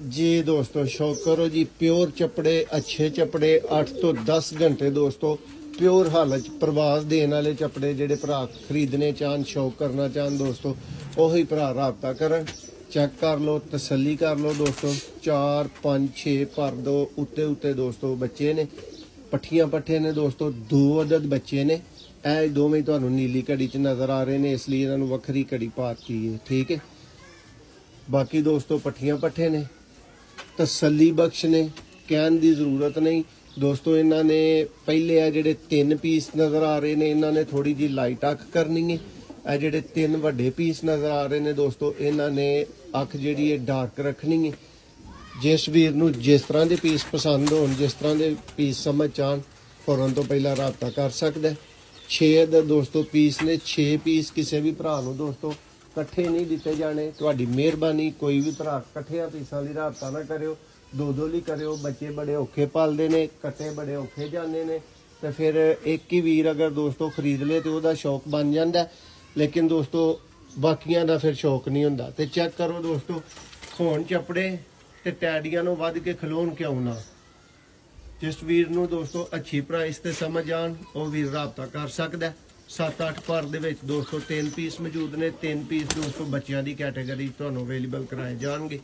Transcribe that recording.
जी दोस्तों शौक करो जी प्योर चपड़े अच्छे चपड़े 8 तो 10 घंटे दोस्तों प्योर हालत प्रवास देने वाले चपड़े जेडे भरा खरीदने चाहन शौक करना चाहन दोस्तों ਉਹੀ ਭਰਾ ਰਾਬਤਾ ਕਰਨ ਚੈੱਕ ਕਰ ਲਓ ਤਸੱਲੀ ਕਰ ਲਓ ਦੋਸਤੋ 4 5 6 ਪਰ ਦੋ ਉੱਤੇ ਉੱਤੇ ਦੋਸਤੋ ਬੱਚੇ ਨੇ ਪੱਠੀਆਂ ਪੱਠੇ ਨੇ ਦੋਸਤੋ 2 ਅਦਦ ਬੱਚੇ ਨੇ ਇਹ ਦੋਵੇਂ ਤੁਹਾਨੂੰ ਨੀਲੀ ਘੜੀ 'ਚ ਨਜ਼ਰ ਆ ਰਹੇ ਨੇ ਇਸ ਲਈ ਇਹਨਾਂ ਨੂੰ ਵੱਖਰੀ ਘੜੀ ਪਾਤੀ ਹੈ ਠੀਕ ਹੈ ਬਾਕੀ ਦੋਸਤੋ ਪੱਠੀਆਂ ਪੱਠੇ ਨੇ ਤਸੱਲੀ ਬਖਸ਼ ਨੇ ਕਹਿਣ ਦੀ ਜ਼ਰੂਰਤ ਨਹੀਂ ਦੋਸਤੋ ਇਹਨਾਂ ਨੇ ਪਹਿਲੇ ਆ ਜਿਹੜੇ 3 ਪੀਸ ਨਜ਼ਰ ਆ ਰਹੇ ਨੇ ਇਹਨਾਂ ਨੇ ਥੋੜੀ ਜੀ ਲਾਈਟ ਅੱਖ ਕਰਨੀ ਹੈ ਇਹ ਜਿਹੜੇ 3 ਵੱਡੇ ਪੀਸ ਨਜ਼ਰ ਆ ਰਹੇ ਨੇ ਦੋਸਤੋ ਇਹਨਾਂ ਨੇ ਅੱਖ ਜਿਹੜੀ ਹੈ ਡਾਰਕ ਰੱਖਣੀ ਹੈ ਜਿਸ ਵੀਰ ਨੂੰ ਜਿਸ ਤਰ੍ਹਾਂ ਦੇ ਪੀਸ ਪਸੰਦ ਹੋਣ ਜਿਸ ਤਰ੍ਹਾਂ ਦੇ ਪੀਸ ਸਮਝ ਆਉਣ ਫੌਰਨ ਤੋਂ ਪਹਿਲਾਂ ਰਾਬਤਾ ਕਰ ਸਕਦਾ 6 ਦੇ ਦੋਸਤੋ ਪੀਸ ਨੇ 6 ਪੀਸ ਕਿਸੇ ਵੀ ਭਰਾ ਨੂੰ ਦੋਸਤੋ ਇਕੱਠੇ ਨਹੀਂ ਦਿੱਤੇ ਜਾਣੇ ਤੁਹਾਡੀ ਮਿਹਰਬਾਨੀ ਕੋਈ ਵੀ ਭਰਾ ਇਕੱਠਿਆਂ ਪੀਸਾਂ ਲਈ ਰਾਬਤਾ ਨਾ ਕਰਿਓ ਦੋ ਲਈ ਕਰਿਓ ਬੱਚੇ ਬੜੇ ਔਖੇ ਪਾਲਦੇ ਨੇ ਕੱਟੇ ਬੜੇ ਔਖੇ ਜਾਂਦੇ ਨੇ ਤੇ ਫਿਰ ਇੱਕ ਹੀ ਵੀਰ ਅਗਰ ਦੋਸਤੋ ਖਰੀਦ ਲੇ ਤੇ ਉਹਦਾ ਸ਼ੌਕ ਬਣ ਜਾਂਦਾ ਲੇਕਿਨ ਦੋਸਤੋ ਬਾਕੀਆਂ ਦਾ ਫਿਰ ਸ਼ੌਕ ਨਹੀਂ ਹੁੰਦਾ ਤੇ ਚੈੱਕ ਕਰੋ ਦੋਸਤੋ ਖੋਣ ਚੱਪੜੇ ਤੇ ਟੈਡੀਆਂ ਨੂੰ ਵੱਧ ਕੇ ਖਲੋਣ ਕਿਉਂ ਨਾ ਜਿਸ ਵੀਰ ਨੂੰ ਦੋਸਤੋ ਅੱਛੀ ਪ੍ਰਾਈਸ ਤੇ ਸਮਝ ਆਣ ਉਹ ਵੀਰ ਰਾਬਤਾ ਕਰ ਸਕਦਾ 7-8 ਪਰ ਦੇ ਵਿੱਚ ਦੋਸਤੋ 3 ਪੀਸ ਮੌਜੂਦ ਨੇ 3 ਪੀਸ ਦੋਸਤੋ ਬੱਚਿਆਂ ਦੀ ਕੈਟਾਗਰੀ ਤੁਹਾਨੂੰ ਅਵੇਲੇਬਲ ਕਰਾਏ ਜਾਣਗੇ